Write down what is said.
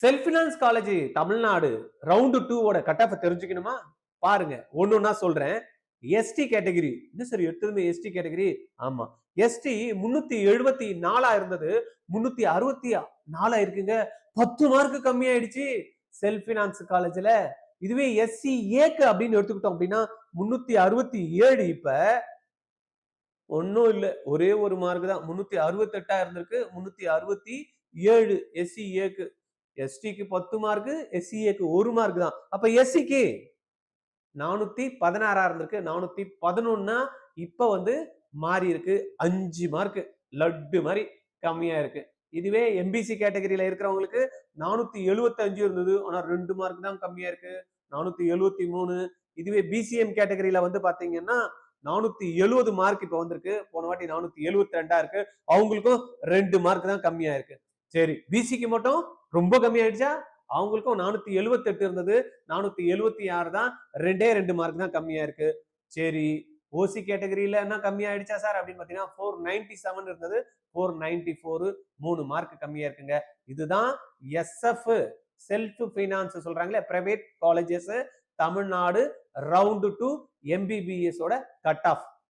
Self finance college Tamil Nadu round 2 ஓட cut off தெரிஞ்சுக்கணுமா? பாருங்க. ஒண்ணொண்ணா சொல்றேன். ST category. என்ன சார் எடுத்ததுமே எஸ்டி கேட்டகரி? ஆமா. எஸ்டி 374 இருந்தது. 364 ஆயிருக்குங்க. 10 மார்க் கம்மியாயிடுச்சு. செல்ஃப் பினான்ஸ் காலேஜ்ல. இதுவே எஸ்சி ஏக்கு அப்படின்னு எடுத்துக்கிட்டோம் அப்படின்னா 367 இப்ப ஒண்ணும் இல்ல. ஒரே ஒரு மார்க் தான். 368 இருந்திருக்கு. 367 எஸ்சி ஏக்கு. எஸ்டிக்கு 10 மார்க், எஸ்சிஏக்கு 1 மார்க் தான். அப்ப எஸ்சிக்கு 416 இருந்திருக்கு. 411 இப்ப வந்து மாறி இருக்கு. 5 மார்க் லட்டு மாதிரி கம்மியா இருக்கு. இதுவே எம்பிசி கேட்டகரியில இருக்கிறவங்களுக்கு 475 இருந்தது. ஆனா 2 மார்க் தான் கம்மியா இருக்கு. 473. இதுவே பிசிஎம் கேட்டகரியில வந்து பாத்தீங்கன்னா 470 மார்க் இப்ப வந்திருக்கு. போன வாட்டி 472 இருக்கு. அவங்களுக்கும் 2 மார்க் தான் கம்மியா இருக்கு. சரி, பிசிக்கு மட்டும் ரொம்ப கம்மியாயிடுச்சா? அவங்களுக்கும் 478 இருந்தது. 476 தான். 2 மார்க் தான் கம்மியா இருக்கு. சரி, ஓசி கேட்டகரியில என்ன கம்மியாயிடுச்சா சார் அப்படின்னு பாத்தீங்கன்னா 497 இருந்தது. 494 3 மார்க் கம்மியா இருக்குங்க. இதுதான் எஸ்எஃப் செல்ஃப் பைனான்ஸ் சொல்றாங்களே private colleges Tamil Nadu round 2 MBBS ஓட கட் ஆஃப்.